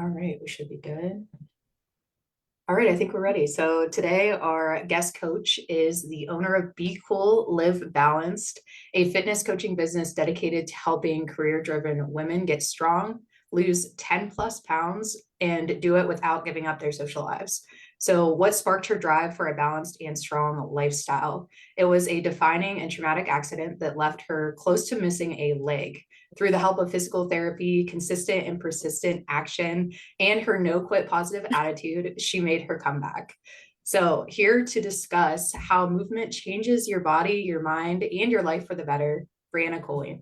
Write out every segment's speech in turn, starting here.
All right, we should be good. All right, I think we're ready. So today our guest coach is the owner of Be Cool, Live Balanced, a fitness coaching business dedicated to helping career-driven women get strong, lose 10 plus pounds, and do it without giving up their social lives. So what sparked her drive for a balanced and strong lifestyle? It was a defining and traumatic accident that left her close to missing a leg. Through the help of physical therapy, consistent and persistent action, and her no quit positive attitude, she made her comeback. So, here to discuss how movement changes your body, your mind, and your life for the better, Brianna Kuhlwein.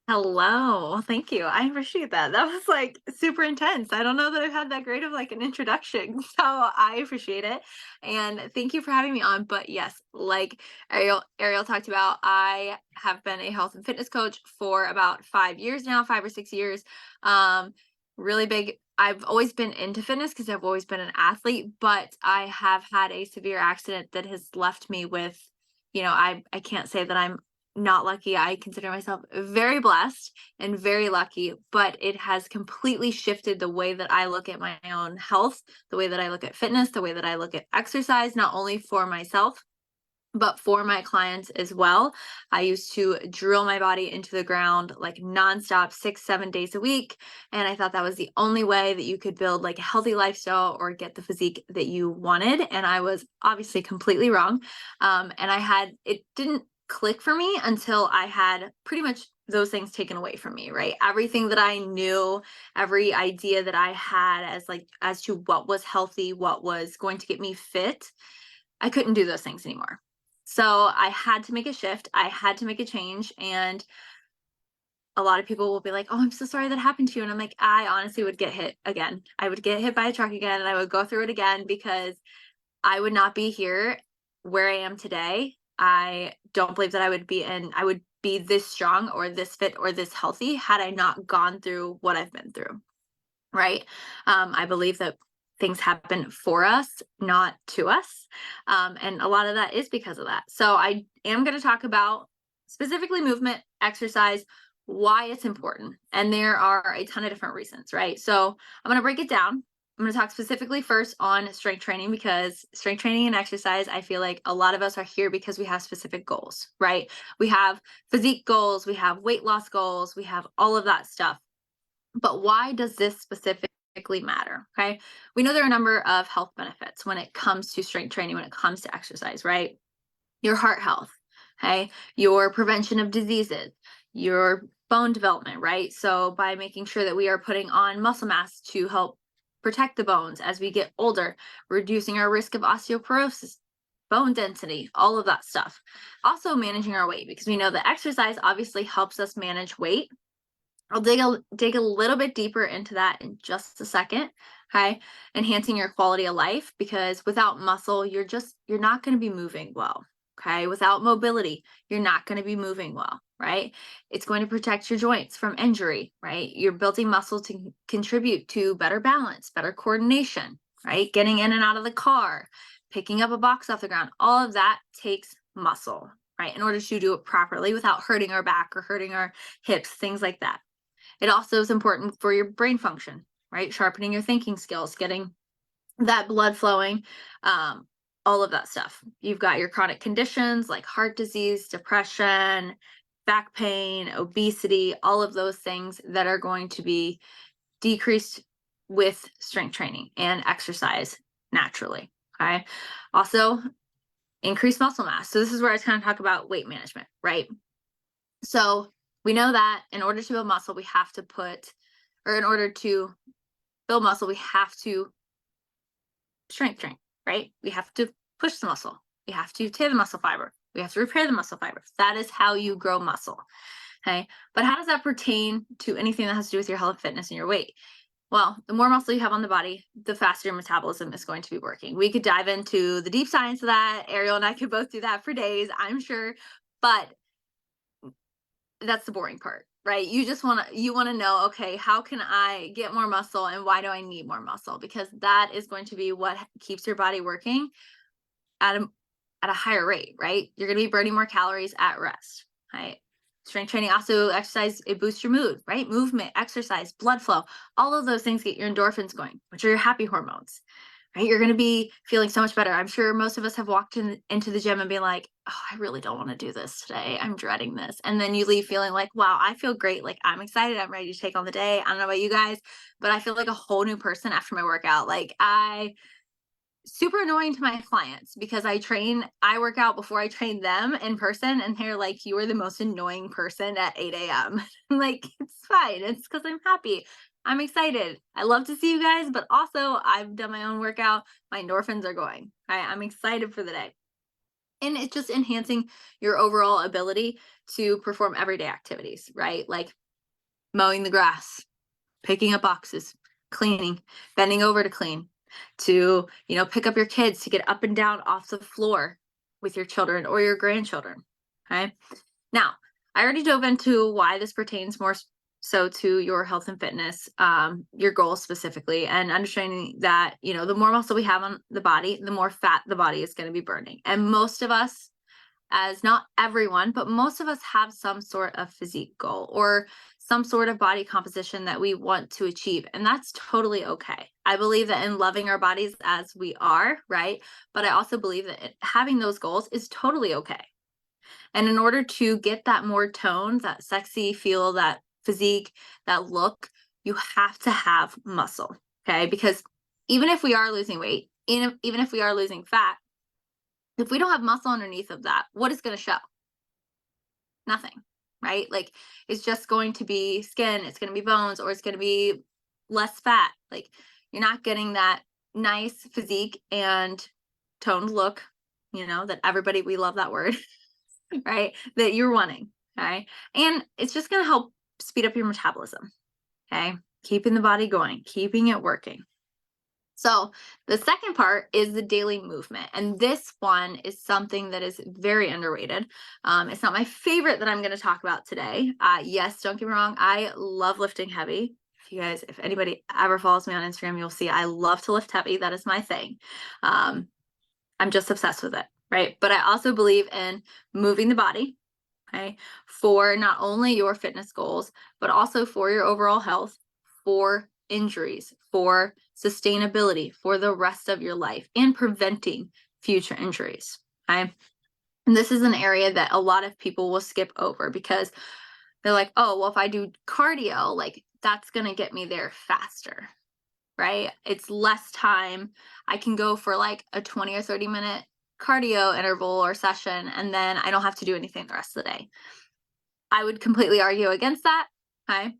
Hello. Thank you. I appreciate that. That was like super intense. I don't know that I've had that great of like an introduction. So I appreciate it. And thank you for having me on. But yes, like Ariel talked about, I have been a health and fitness coach for about 5 years now, 5 or 6 years. Um, really big. I've always been into fitness because I've always been an athlete, but I have had a severe accident that has left me with, I can't say that I'm not lucky. I consider myself very blessed and very lucky, but it has completely shifted the way that I look at my own health, the way that I look at fitness, the way that I look at exercise, not only for myself, but for my clients as well. I used to drill my body into the ground like nonstop, 6, 7 days a week. And I thought that was the only way that you could build like a healthy lifestyle or get the physique that you wanted. And I was obviously completely wrong. It didn't click for me until I had pretty much those things taken away from me, right? Everything that I knew, every idea that I had as to what was healthy, what was going to get me fit, I couldn't do those things anymore. So I had to make a shift. I had to make a change. And a lot of people will be like, "Oh, I'm so sorry that happened to you." And I'm like, I honestly would get hit again. I would get hit by a truck again and I would go through it again because I would not be here where I am today. I don't believe that I would be this strong or this fit or this healthy had I not gone through what I've been through. Right. I believe that things happen for us, not to us. And a lot of that is because of that. So I am going to talk about specifically movement, exercise, why it's important. And there are a ton of different reasons, right? So I'm going to break it down. I'm going to talk specifically first on strength training because strength training and exercise, I feel like a lot of us are here because we have specific goals, right? We have physique goals, we have weight loss goals, we have all of that stuff. But why does this specifically matter? Okay. We know there are a number of health benefits when it comes to strength training, when it comes to exercise, right? Your heart health, okay? Your prevention of diseases, your bone development, right? So by making sure that we are putting on muscle mass to help protect the bones as we get older, reducing our risk of osteoporosis, bone density, all of that stuff. Also managing our weight because we know that exercise obviously helps us manage weight. I'll dig a little bit deeper into that in just a second. Okay. Enhancing your quality of life because without muscle, you're not going to be moving well. Okay. Without mobility, you're not going to be moving well. Right. It's going to protect your joints from injury. Right. You're building muscle to contribute to better balance, better coordination. Right. Getting in and out of the car, picking up a box off the ground. All of that takes muscle. Right. In order to do it properly without hurting our back or hurting our hips, things like that. It also is important for your brain function, right? Sharpening your thinking skills, getting that blood flowing, um, all of that stuff. You've got your chronic conditions like heart disease, depression, back pain, obesity, all of those things that are going to be decreased with strength training and exercise naturally. Okay. Also, increase muscle mass. So, this is where I kind of talk about weight management, right? So we know that in order to build muscle, we have to or in order to build muscle, we have to strength train, right? We have to push the muscle. We have to tear the muscle fiber. We have to repair the muscle fibers. That is how you grow muscle. Okay. But how does that pertain to anything that has to do with your health, fitness, and your weight? Well, the more muscle you have on the body, the faster your metabolism is going to be working. We could dive into the deep science of that. Ariel and I could both do that for days, I'm sure. But that's the boring part, right? You want to know, okay, how can I get more muscle and why do I need more muscle? Because that is going to be what keeps your body working at a higher rate, right? You're going to be burning more calories at rest, right? Strength training, also exercise, it boosts your mood, right? Movement, exercise, blood flow, all of those things get your endorphins going, which are your happy hormones, right? You're going to be feeling so much better. I'm sure most of us have walked into the gym and been like, oh, I really don't want to do this today. I'm dreading this. And then you leave feeling like, wow, I feel great. Like I'm excited. I'm ready to take on the day. I don't know about you guys, but I feel like a whole new person after my workout. Like super annoying to my clients because I work out before I train them in person, and they're like, you are the most annoying person at 8 a.m. I'm like, it's fine. It's because I'm happy. I'm excited. I love to see you guys, but also I've done my own workout. My endorphins are going. I'm excited for the day. And it's just enhancing your overall ability to perform everyday activities, right? Like mowing the grass, picking up boxes, cleaning, bending over to clean, to, pick up your kids to get up and down off the floor with your children or your grandchildren. Okay. Now, I already dove into why this pertains more so to your health and fitness, your goals specifically, and understanding that, the more muscle we have on the body, the more fat the body is going to be burning. And most of us, as not everyone, but most of us have some sort of physique goal or some sort of body composition that we want to achieve. And that's totally okay. I believe that in loving our bodies as we are, right? But I also believe that having those goals is totally okay. And in order to get that more tone, that sexy feel, that physique, that look, you have to have muscle. Okay. Because even if we are losing weight, even if we are losing fat, if we don't have muscle underneath of that, what is going to show? Nothing, right? Like it's just going to be skin, it's going to be bones, or it's going to be less fat. Like you're not getting that nice physique and toned look, that everybody, we love that word, right? That you're wanting. Okay. And it's just going to help speed up your metabolism. Okay. Keeping the body going, keeping it working. So the second part is the daily movement. And this one is something that is very underrated. It's not my favorite that I'm going to talk about today. Yes, don't get me wrong. I love lifting heavy. If anybody ever follows me on Instagram, you'll see I love to lift heavy. That is my thing. I'm just obsessed with it. Right. But I also believe in moving the body. Okay. For not only your fitness goals, but also for your overall health, for injuries, for sustainability, for the rest of your life, and preventing future injuries. Okay. And this is an area that a lot of people will skip over because they're like, oh, well, if I do cardio, like that's going to get me there faster. Right. It's less time. I can go for like a 20 or 30-minute cardio interval or session, and then I don't have to do anything the rest of the day. I would completely argue against that. Okay.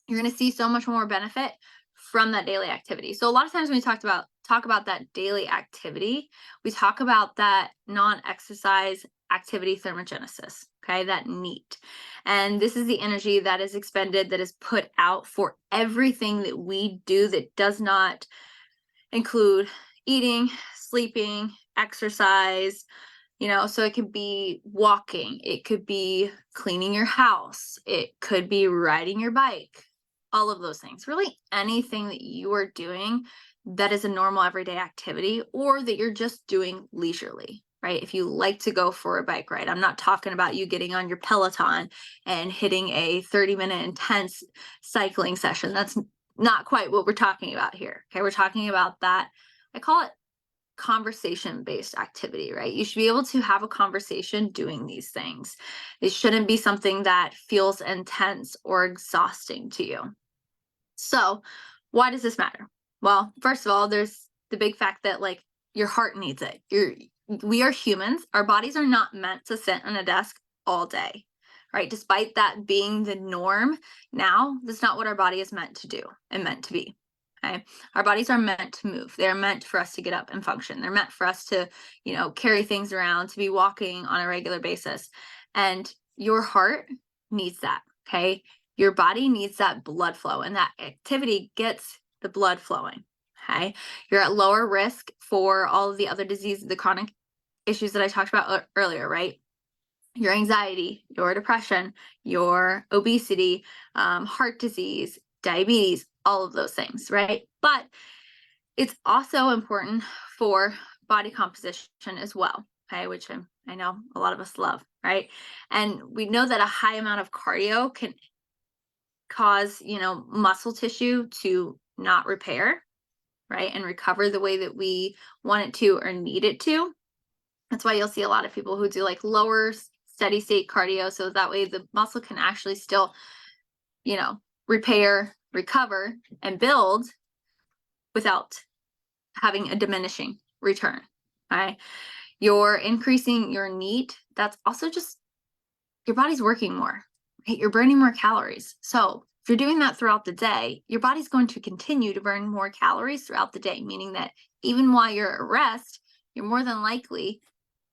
You're going to see so much more benefit from that daily activity. So a lot of times when we talk about that daily activity, we talk about that non-exercise activity thermogenesis. Okay. That NEAT. And this is the energy that is expended, that is put out for everything that we do that does not include eating, sleeping, exercise. So it could be walking, it could be cleaning your house, it could be riding your bike, all of those things. Really anything that you are doing that is a normal everyday activity, or that you're just doing leisurely, right? If you like to go for a bike ride, I'm not talking about you getting on your Peloton and hitting a 30-minute intense cycling session. That's not quite what we're talking about here. Okay. We're talking about that. I call it conversation-based activity, right? You should be able to have a conversation doing these things. It shouldn't be something that feels intense or exhausting to you. So why does this matter? Well, first of all, there's the big fact that like your heart needs it. We are humans. Our bodies are not meant to sit on a desk all day, right? Despite that being the norm now, that's not what our body is meant to do and meant to be. Okay. Our bodies are meant to move. They're meant for us to get up and function. They're meant for us to, carry things around, to be walking on a regular basis. And your heart needs that. Okay. Your body needs that blood flow, and that activity gets the blood flowing. Okay. You're at lower risk for all of the other diseases, the chronic issues that I talked about earlier, right? Your anxiety, your depression, your obesity, heart disease, diabetes, all of those things, right? But it's also important for body composition as well, okay, which I know a lot of us love. right? And we know that a high amount of cardio can cause, muscle tissue to not repair, right? And recover the way that we want it to or need it to. That's why you'll see a lot of people who do like lower steady state cardio. So that way the muscle can actually still, repair, recover, and build without having a diminishing return. Okay. You're increasing your NEAT. That's also just your body's working more, right? You're burning more calories. So if you're doing that throughout the day, your body's going to continue to burn more calories throughout the day, meaning that even while you're at rest, you're more than likely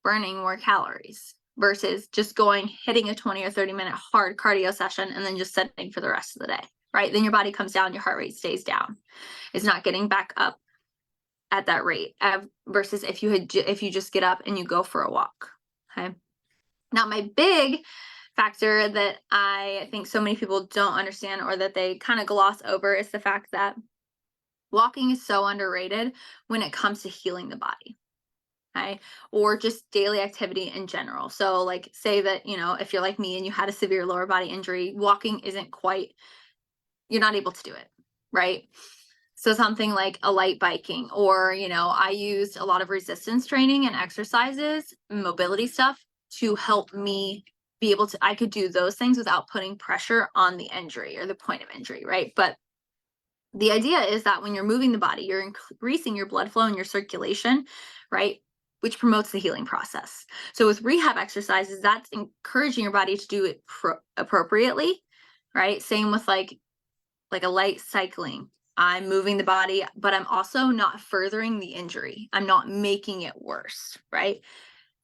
burning more calories versus just hitting a 20 or 30-minute hard cardio session and then just sitting for the rest of the day, right? Then your body comes down, your heart rate stays down. It's not getting back up at that rate versus if you just get up and you go for a walk. Okay. Now, my big factor that I think so many people don't understand or that they kind of gloss over is the fact that walking is so underrated when it comes to healing the body. Okay. Or just daily activity in general. So, like, say that, if you're like me and you had a severe lower body injury, walking isn't quite, you're not able to do it. Right. So something like a light biking, or, I used a lot of resistance training and exercises, mobility stuff to help me be able to, I could do those things without putting pressure on the injury or the point of injury, right? But the idea is that when you're moving the body, you're increasing your blood flow and your circulation, right? Which promotes the healing process. So with rehab exercises, that's encouraging your body to do it appropriately, right? Same with like a light cycling. I'm moving the body, but I'm also not furthering the injury. I'm not making it worse, right?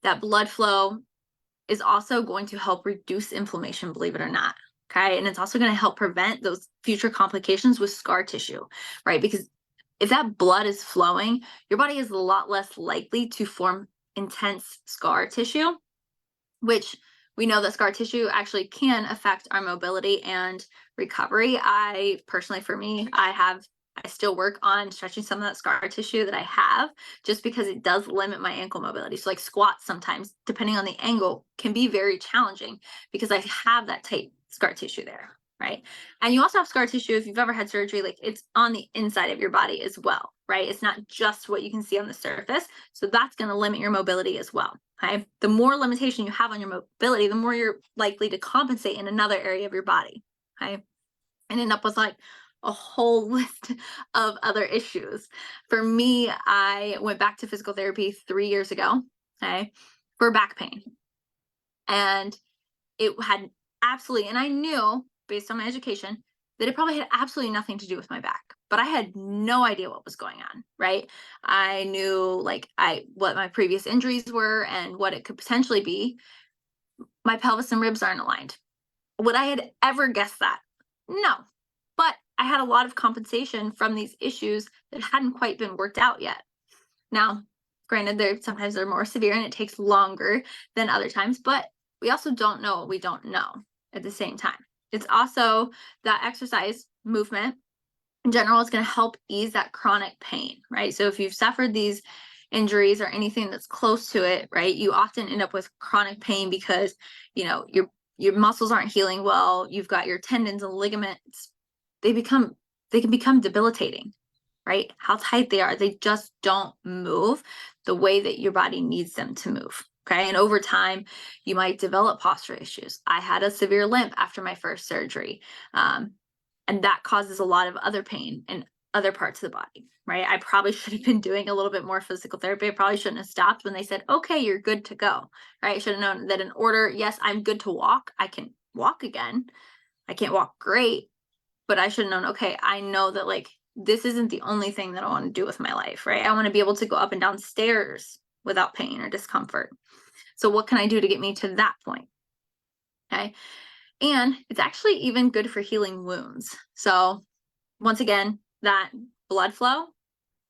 That blood flow is also going to help reduce inflammation, believe it or not. Okay. And it's also going to help prevent those future complications with scar tissue, right? Because if that blood is flowing, your body is a lot less likely to form intense scar tissue, which we know that scar tissue actually can affect our mobility and recovery. I personally, for me, I still work on stretching some of that scar tissue that I have just because it does limit my ankle mobility. So like squats sometimes, depending on the angle, can be very challenging because I have that tight scar tissue there, right? And you also have scar tissue if you've ever had surgery, like it's on the inside of your body as well, right? It's not just what you can see on the surface. So that's going to limit your mobility as well. Okay. The more limitation you have on your mobility, the more you're likely to compensate in another area of your body. Okay. And end up with like a whole list of other issues. For me, I went back to physical therapy 3 years ago, okay, for back pain. And it had absolutely, and I knew based on my education that it probably had absolutely nothing to do with my back, but I had no idea what was going on, right? I knew what my previous injuries were and what it could potentially be. My pelvis and ribs aren't aligned. Would I had ever guessed that? No. But I had a lot of compensation from these issues that hadn't quite been worked out yet. Now, granted, sometimes they're more severe and it takes longer than other times, but we also don't know what we don't know at the same time. It's also that exercise movement in general is going to help ease that chronic pain, right? So if you've suffered these injuries or anything that's close to it, right, you often end up with chronic pain because, your muscles aren't healing well. You've got your tendons and ligaments. They can become debilitating, right? How tight they are. They just don't move the way that your body needs them to move. Okay. And over time, you might develop posture issues. I had a severe limp after my first surgery. And that causes a lot of other pain in other parts of the body, right? I probably should have been doing a little bit more physical therapy. I probably shouldn't have stopped when they said, okay, you're good to go, right? I should have known that in order, yes, I'm good to walk. I can walk again. I can't walk great, but I should have known, okay, I know that this isn't the only thing that I want to do with my life, right? I want to be able to go up and down stairs without pain or discomfort. So what can I do to get me to that point? Okay. And it's actually even good for healing wounds. So once again, that blood flow,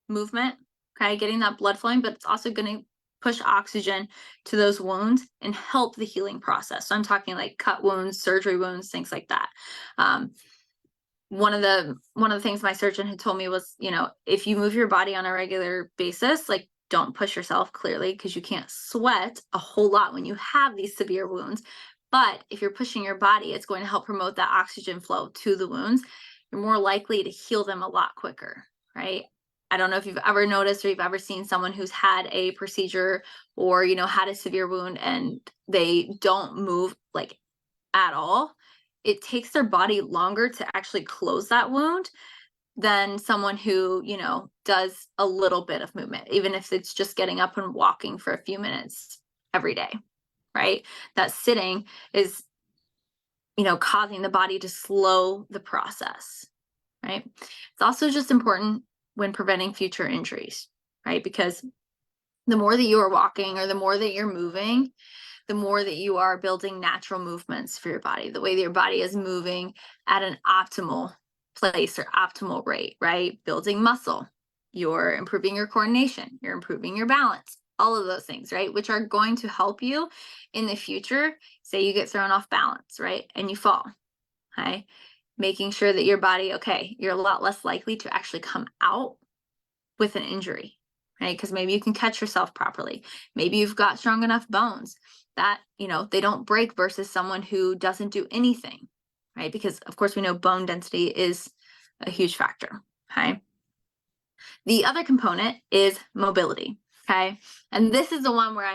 movement, okay, getting that blood flowing, but it's also going to push oxygen to those wounds and help the healing process. So I'm talking like cut wounds, surgery wounds, things like that. One of the things my surgeon had told me was, if you move your body on a regular basis, like don't push yourself, clearly, because you can't sweat a whole lot when you have these severe wounds. But if you're pushing your body, it's going to help promote that oxygen flow to the wounds. You're more likely to heal them a lot quicker, right? I don't know if you've ever noticed or you've ever seen someone who's had a procedure or, had a severe wound and they don't move like at all. It takes their body longer to actually close that wound than someone who, does a little bit of movement, even if it's just getting up and walking for a few minutes every day, right? That sitting is, causing the body to slow the process, right? It's also just important when preventing future injuries, right? Because the more that you are walking or the more that you're moving, the more that you are building natural movements for your body, the way that your body is moving at an optimal place or optimal rate, right? Building muscle, you're improving your coordination, you're improving your balance, all of those things, right? Which are going to help you in the future. Say you get thrown off balance, right? And you fall, okay? Making sure that your body, okay, you're a lot less likely to actually come out with an injury, right? Because maybe you can catch yourself properly. Maybe you've got strong enough bones that, they don't break versus someone who doesn't do anything, right? Because of course we know bone density is a huge factor, okay? The other component is mobility, okay? And this is the one where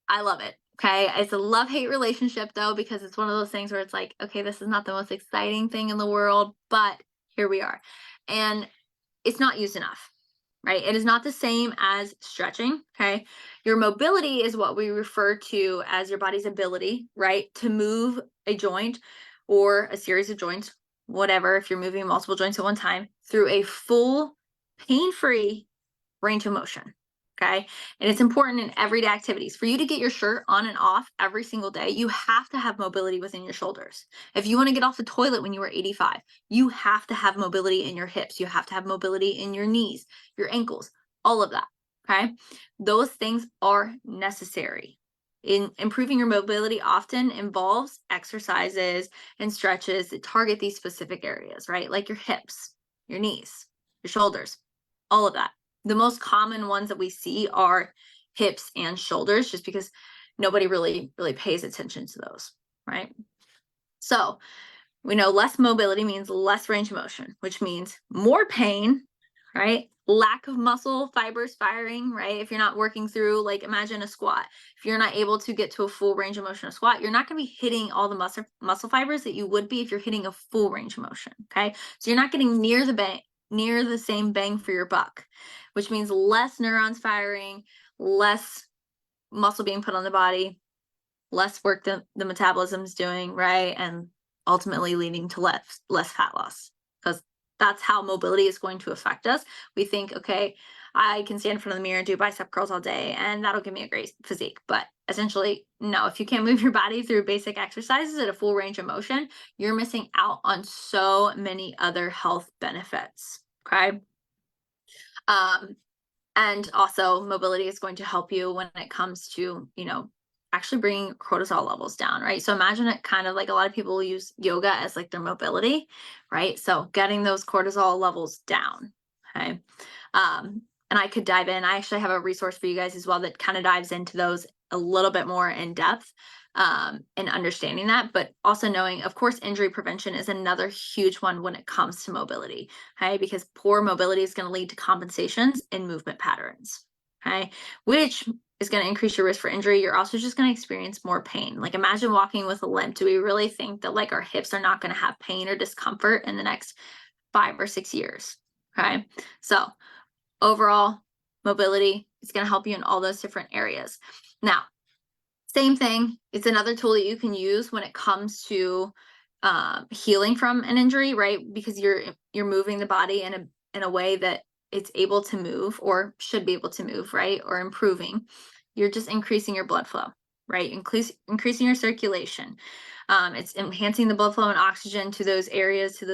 I love it, okay? It's a love-hate relationship though, because it's one of those things where it's like, okay, this is not the most exciting thing in the world, but here we are. And it's not used enough, right? It is not the same as stretching, okay? Your mobility is what we refer to as your body's ability, right? To move a joint or a series of joints, whatever, if you're moving multiple joints at one time, through a full, pain-free range of motion, okay? And it's important in everyday activities. For you to get your shirt on and off every single day, you have to have mobility within your shoulders. If you want to get off the toilet when you are 85, you have to have mobility in your hips. You have to have mobility in your knees, your ankles, all of that, okay? Those things are necessary. In improving your mobility often involves exercises and stretches that target these specific areas, right? Like your hips, your knees, your shoulders, all of that. The most common ones that we see are hips and shoulders, just because nobody really pays attention to those, right? So we know less mobility means less range of motion, which means more pain, right? Lack of muscle fibers firing, right? If you're not working through, like imagine a squat. If you're not able to get to a full range of motion of squat, you're not going to be hitting all the muscle fibers that you would be if you're hitting a full range of motion, okay? So you're not getting near the same bang for your buck, which means less neurons firing, less muscle being put on the body, less work the metabolism's doing, right? And ultimately leading to less fat loss, because that's how mobility is going to affect us. We think, okay, I can stand in front of the mirror and do bicep curls all day and that'll give me a great physique. But essentially, no, if you can't move your body through basic exercises at a full range of motion, you're missing out on so many other health benefits, okay? And also mobility is going to help you when it comes to, actually bringing cortisol levels down, right? So imagine it kind of like a lot of people use yoga as like their mobility, right? So getting those cortisol levels down, okay? And I could dive in. I actually have a resource for you guys as well that kind of dives into those a little bit more in depth, and understanding that, but also knowing, of course, injury prevention is another huge one when it comes to mobility, okay? Because poor mobility is going to lead to compensations in movement patterns, okay? Which is going to increase your risk for injury. You're also just going to experience more pain. Like imagine walking with a limp. Do we really think that like our hips are not going to have pain or discomfort in the next 5 or 6 years? Okay. So overall mobility is going to help you in all those different areas. Now, same thing. It's another tool that you can use when it comes to healing from an injury, right? Because you're moving the body in a way that it's able to move or should be able to move, right? Or improving. You're just increasing your blood flow, right? Increasing your circulation. It's enhancing the blood flow and oxygen to those areas, to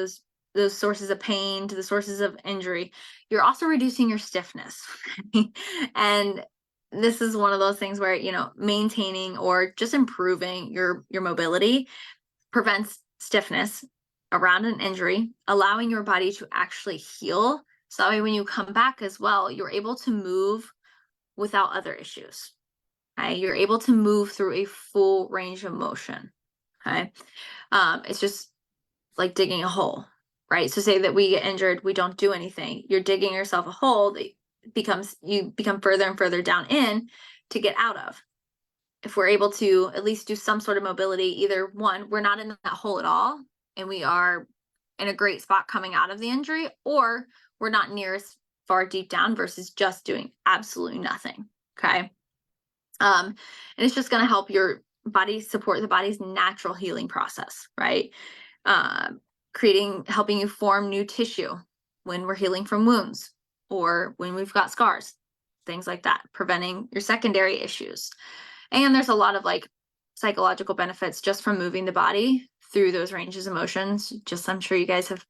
those sources of pain, to the sources of injury. You're also reducing your stiffness. And this is one of those things where, maintaining or just improving your mobility prevents stiffness around an injury, allowing your body to actually heal So that way when you come back as well, you're able to move without other issues. Okay. You're able to move through a full range of motion. Okay. It's just like digging a hole, right? So say that we get injured, we don't do anything. You're digging yourself a hole that you become further and further down in to get out of. If we're able to at least do some sort of mobility, either one, we're not in that hole at all and we are in a great spot coming out of the injury, or we're not near as far deep down versus just doing absolutely nothing. Okay. And it's just going to help your body support the body's natural healing process, right? uh, helping you form new tissue when we're healing from wounds or when we've got scars, things like that, preventing your secondary issues. And there's a lot of like psychological benefits just from moving the body through those ranges of motions. Just, I'm sure you guys have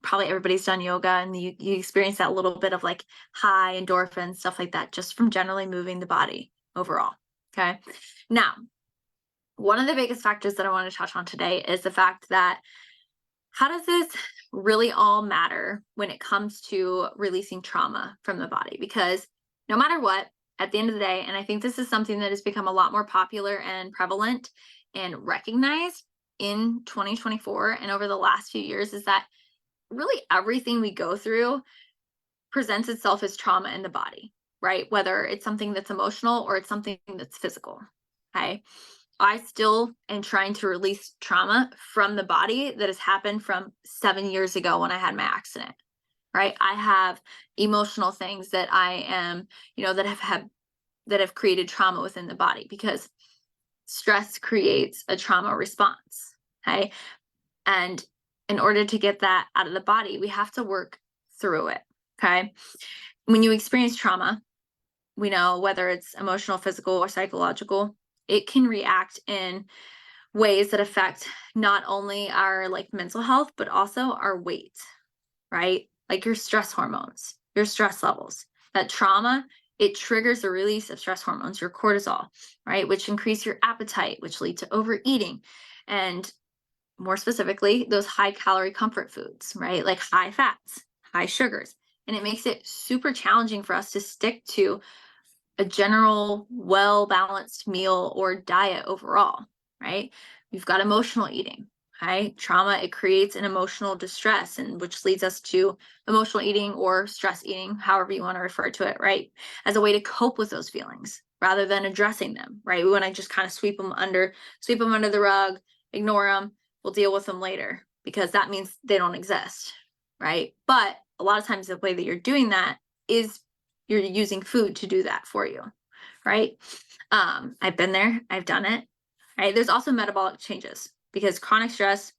probably everybody's done yoga and you experience that little bit of like high endorphins, stuff like that, just from generally moving the body overall. Okay. Now, one of the biggest factors that I want to touch on today is the fact that how does this really all matter when it comes to releasing trauma from the body? Because no matter what, at the end of the day, and I think this is something that has become a lot more popular and prevalent and recognized in 2024 and over the last few years, is that really everything we go through presents itself as trauma in the body, right? Whether it's something that's emotional or it's something that's physical. Okay. I still am trying to release trauma from the body that has happened from 7 years ago when I had my accident, right? I have emotional things that I am, that have created trauma within the body because stress creates a trauma response. Okay. And in order to get that out of the body, we have to work through it. Okay. When you experience trauma, we know whether it's emotional, physical, or psychological, it can react in ways that affect not only our like mental health, but also our weight, right? Like your stress hormones, your stress levels. That trauma, it triggers the release of stress hormones, your cortisol, right? Which increase your appetite, which lead to overeating. And more specifically, those high calorie comfort foods, right? Like high fats, high sugars. And it makes it super challenging for us to stick to a general well balanced meal or diet overall, right? We've got emotional eating. Okay. Trauma, it creates an emotional distress, and which leads us to emotional eating or stress eating, however you want to refer to it, right? As a way to cope with those feelings rather than addressing them, right? We want to just kind of sweep them under the rug, ignore them. We'll deal with them later because that means they don't exist, right? But a lot of times the way that you're doing that is you're using food to do that for you, right? I've been there, I've done it, right? There's also metabolic changes because chronic stress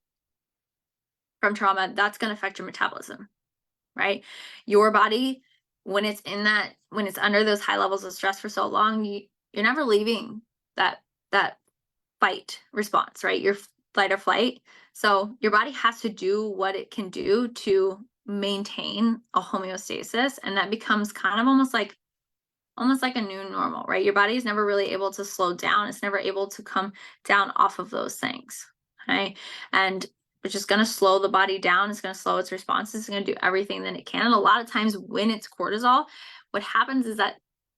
from trauma, that's going to affect your metabolism, right? Your body, when when it's under those high levels of stress for so long, you're never leaving that fight response, right? Your fight or flight. So your body has to do what it can do to maintain a homeostasis, and that becomes kind of almost like a new normal, right? Your body is never really able to slow down. It's never able to come down off of those things. Okay. And it's just going to slow the body down. It's going to slow its responses. It's going to do everything that it can. And a lot of times when it's cortisol, what happens is that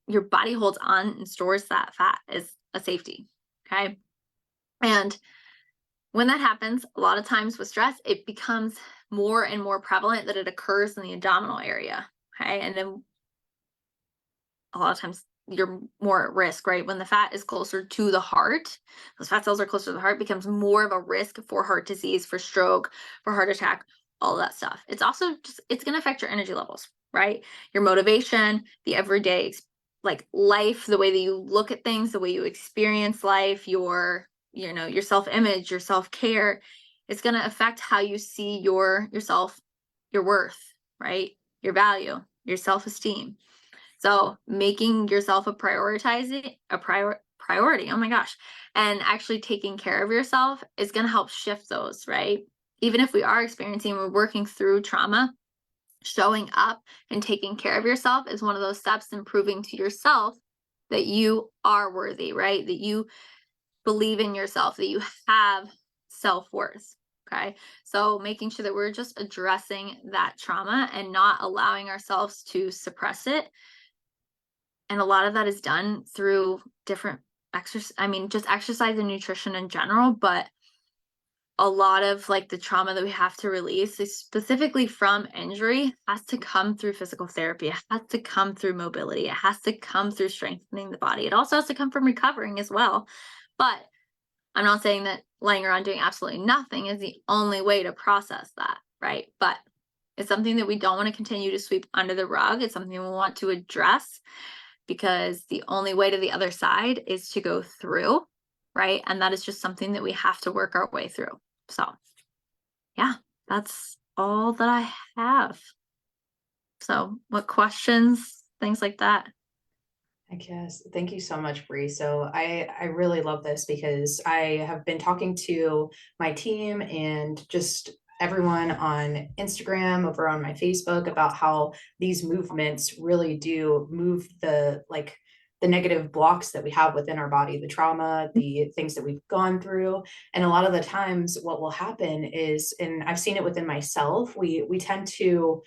your body holds on and stores that fat as a safety. Okay. And when that happens, a lot of times with stress, it becomes more and more prevalent that it occurs in the abdominal area. Okay. And then a lot of times you're more at risk, right? When the fat is closer to the heart, those fat cells are closer to the heart, becomes more of a risk for heart disease, for stroke, for heart attack, all that stuff. It's also just, it's going to affect your energy levels, right? Your motivation, the everyday, like life, the way that you look at things, the way you experience life, your self-image, your self-care. It's going to affect how you see yourself, your worth, right? Your value, your self-esteem. So making yourself a priority, oh my gosh, and actually taking care of yourself is going to help shift those, right? Even if we're working through trauma, showing up and taking care of yourself is one of those steps in proving to yourself that you are worthy, right? That you believe in yourself, that you have self-worth. Okay. So making sure that we're just addressing that trauma and not allowing ourselves to suppress it. And a lot of that is done through different exercise. I mean, just exercise and nutrition in general, but a lot of like the trauma that we have to release is specifically from injury has to come through physical therapy. It has to come through mobility. It has to come through strengthening the body. It also has to come from recovering as well. But I'm not saying that laying around doing absolutely nothing is the only way to process that, right? But it's something that we don't want to continue to sweep under the rug. It's something we want to address because the only way to the other side is to go through, right? And that is just something that we have to work our way through. So, yeah, that's all that I have. So, what questions, things like that? I guess. Thank you so much, Bree. So I really love this because I have been talking to my team and just everyone on Instagram, over on my Facebook, about how these movements really do move the negative blocks that we have within our body, the trauma, the things that we've gone through. And a lot of the times what will happen is, and I've seen it within myself, we tend to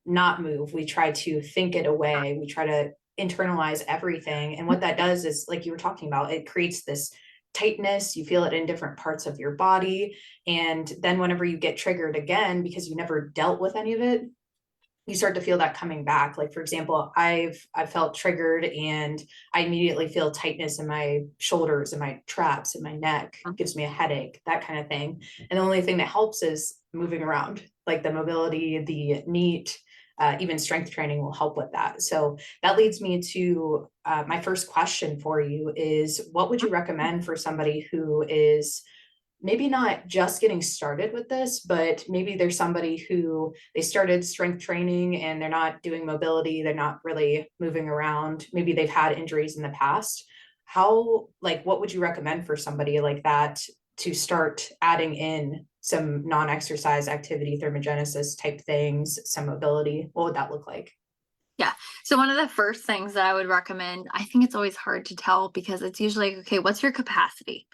not move. We try to think it away. We try to internalize everything. And what that does is, like you were talking about, it creates this tightness. You feel it in different parts of your body. And then whenever you get triggered again, because you never dealt with any of it, you start to feel that coming back. Like, for example, I've felt triggered and I immediately feel tightness in my shoulders and my traps and my neck. It gives me a headache, that kind of thing. And the only thing that helps is moving around, like the mobility, the NEAT, even strength training will help with that. So that leads me to my first question for you is, what would you recommend for somebody who is maybe not just getting started with this, but maybe there's somebody who they started strength training and they're not doing mobility, they're not really moving around, maybe they've had injuries in the past. What would you recommend for somebody like that to start adding in some non-exercise activity, thermogenesis type things, some mobility? What would that look like? Yeah. So one of the first things that I would recommend, I think it's always hard to tell because it's usually like, okay, what's your capacity?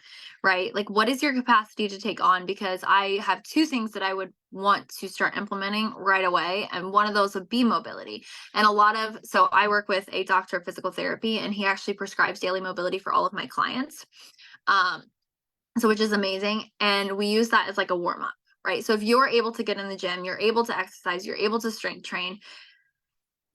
Right? Like what is your capacity to take on? Because I have two things that I would want to start implementing right away. And one of those would be mobility. And so I work with a doctor of physical therapy and he actually prescribes daily mobility for all of my clients. Um, so which is amazing. And we use that as like a warm up, right? So if you're able to get in the gym, you're able to exercise, you're able to strength train,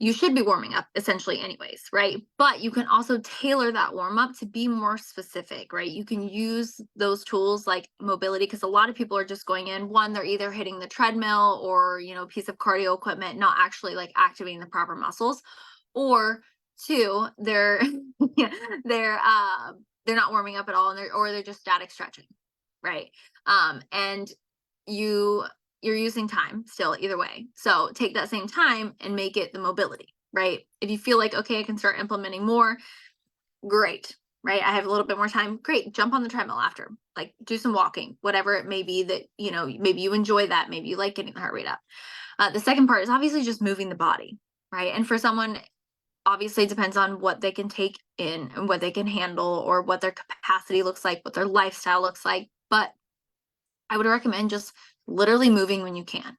you should be warming up essentially anyways, right? But you can also tailor that warm up to be more specific, right? You can use those tools like mobility because a lot of people are just going in, one, they're either hitting the treadmill or, piece of cardio equipment, not actually like activating the proper muscles, or two, they're yeah, they're not warming up at all and they're just static stretching, right? And you you're using time still either way. So take that same time and make it the mobility, right? If you feel like, okay, I can start implementing more, great, right? I have a little bit more time. Great. Jump on the treadmill after, like do some walking, whatever it may be that, maybe you enjoy that. Maybe you like getting the heart rate up. The second part is obviously just moving the body, right? And for someone, obviously it depends on what they can take in and what they can handle or what their capacity looks like, what their lifestyle looks like. But I would recommend just literally moving when you can,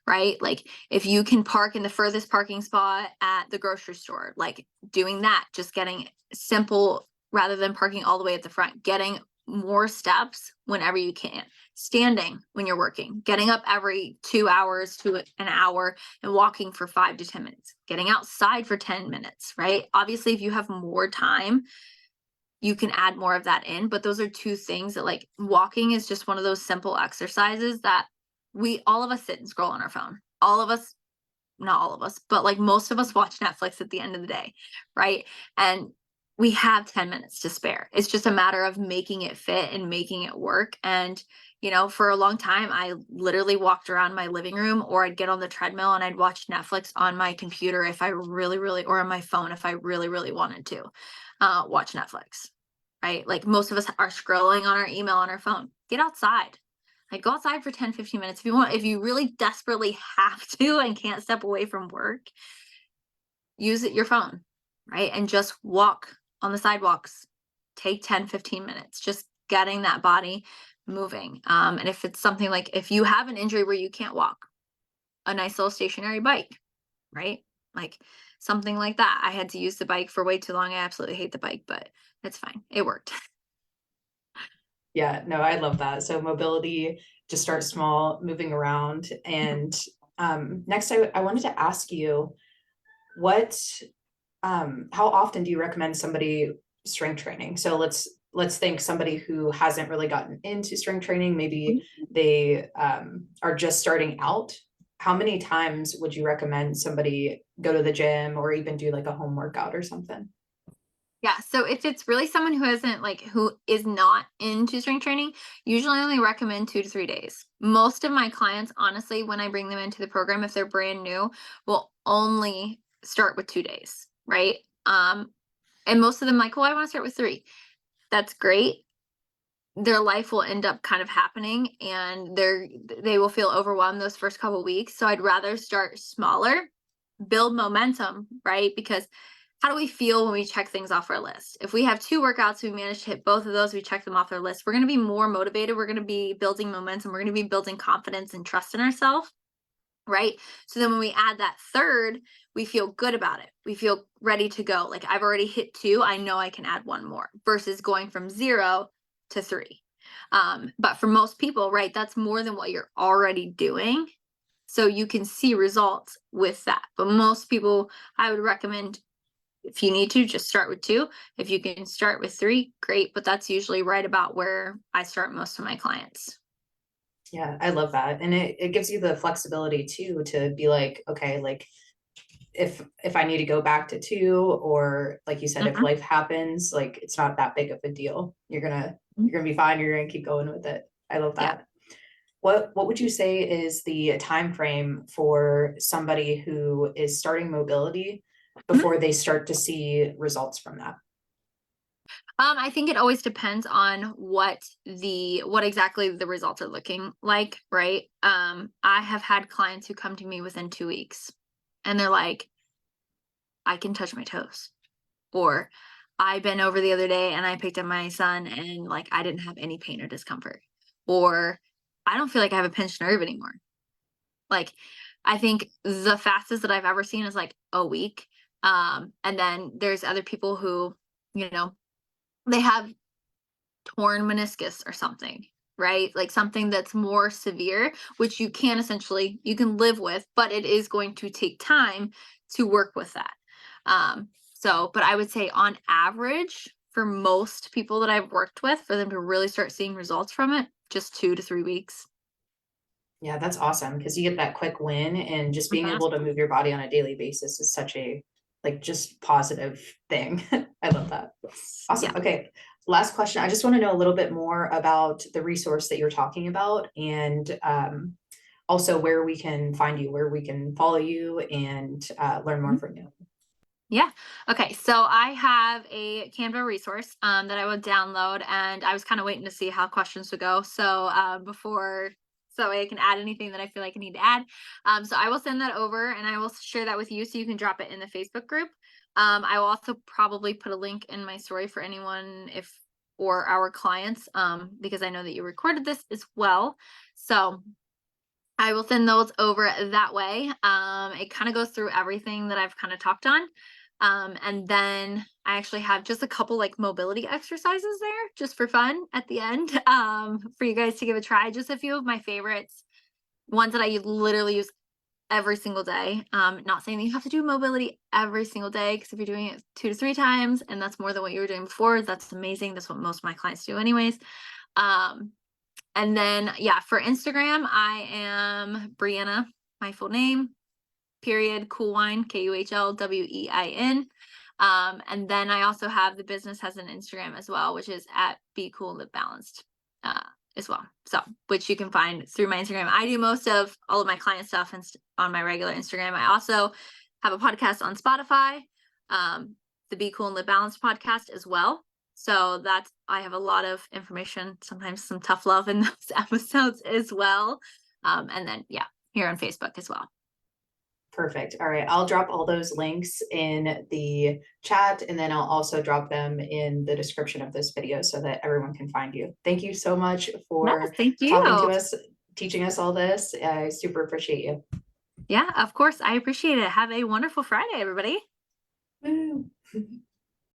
right? Like if you can park in the furthest parking spot at the grocery store, like doing that, just getting simple rather than parking all the way at the front, getting more steps whenever you can, standing when you're working, getting up every 2 hours to an hour and walking for 5 to 10 minutes, getting outside for 10 minutes, right? Obviously, if you have more time, you can add more of that in, but those are two things that, like, walking is just one of those simple exercises that all of us sit and scroll on our phone. All of us, not all of us, but like most of us watch Netflix at the end of the day, right? And we have 10 minutes to spare. It's just a matter of making it fit and making it work. And, for a long time, I literally walked around my living room or I'd get on the treadmill and I'd watch Netflix on my computer if I really, really, or on my phone if I really, really wanted to watch Netflix, right? Like most of us are scrolling on our email on our phone. Get outside. Like go outside for 10, 15 minutes. If you really desperately have to and can't step away from work, use your phone, right? And just walk on the sidewalks. Take 10, 15 minutes, just getting that body moving. And if it's something like if you have an injury where you can't walk, a nice little stationary bike, right? Like something like that. I had to use the bike for way too long. I absolutely hate the bike, but it's fine. It worked. Yeah, no, I love that. So mobility, just start small, moving around. And next, I wanted to ask you, what, how often do you recommend somebody strength training? So let's think somebody who hasn't really gotten into strength training, maybe they are just starting out. How many times would you recommend somebody go to the gym or even do like a home workout or something? Yeah, so if it's really someone who isn't like who is not into strength training, usually I only recommend 2 to 3 days. Most of my clients, honestly, when I bring them into the program, if they're brand new, will only start with 2 days, right? And most of them like, well, I want to start with three. That's great. Their life will end up kind of happening and they will feel overwhelmed those first couple weeks. So I'd rather start smaller, build momentum, right? Because how do we feel when we check things off our list? If we have 2 workouts, we manage to hit both of those, we check them off our list, we're going to be more motivated. We're going to be building momentum. We're going to be building confidence and trust in ourselves, right? So then when we add that third, we feel good about it. We feel ready to go. Like I've already hit 2. I know I can add 1 more versus going from 0 to 3. But for most people, right, that's more than what you're already doing. So you can see results with that. But most people, I would recommend if you need to, just start with 2. If you can start with 3, great. But that's usually right about where I start most of my clients. Yeah, I love that. And it gives you the flexibility too to be like, okay, like if I need to go back to 2, or like you said, if Mhm. life happens, like it's not that big of a deal. You're gonna be fine, you're gonna keep going with it. I love Yeah. that. What would you say is the time frame for somebody who is starting mobility Mhm. before they start to see results from that? I think it always depends on what exactly the results are looking like, right? I have had clients who come to me within 2 weeks and they're like, I can touch my toes. Or I bent over the other day and I picked up my son and like I didn't have any pain or discomfort. Or I don't feel like I have a pinched nerve anymore. Like I think the fastest that I've ever seen is like a week. And then there's other people who, you know, they have torn meniscus or something, right? Like something that's more severe, which you can live with, but it is going to take time to work with that. But I would say on average, for most people that I've worked with, for them to really start seeing results from it, just 2 to 3 weeks. Yeah, that's awesome because you get that quick win, and just being Mhm. able to move your body on a daily basis is such a like just positive thing. I love that. Yes. Awesome. Yeah. Okay. Last question. I just want to know a little bit more about the resource that you're talking about, and also where we can find you, where we can follow you and learn more Mhm. from you. Yeah. Okay. So I have a Canva resource that I would download, and I was kind of waiting to see how questions would go. So I can add anything that I feel like I need to add. So I will send that over, and I will share that with you, so you can drop it in the Facebook group. I will also probably put a link in my story for anyone if or our clients, because I know that you recorded this as well. So I will send those over that way. It kind of goes through everything that I've kind of talked on. And then I actually have just a couple like mobility exercises there just for fun at the end, for you guys to give a try. Just a few of my favorites, ones that I literally use every single day. Not saying that you have to do mobility every single day, because if you're doing it 2 to 3 times and that's more than what you were doing before, that's amazing. That's what most of my clients do anyways. Um, and then, yeah, for Instagram, I am Brianna, my full name, period, Kuhlwein, Kuhlwein. And then I also have the business has an Instagram as well, which is at Be Cool Live Balanced, uh, as well. So, which you can find through my Instagram. I do most of all of my client stuff on my regular Instagram. I also have a podcast on Spotify, um, the Be Cool and Live Balanced podcast as well. So that's I have a lot of information, sometimes some tough love in those episodes as well. And then yeah, here on Facebook as well. Perfect. All right. I'll drop all those links in the chat, and then I'll also drop them in the description of this video so that everyone can find you. Thank you so much Yes, for thank talking to you. us, teaching us all this. I super appreciate you. Yeah, of course. I appreciate it. Have a wonderful Friday, everybody. Woo.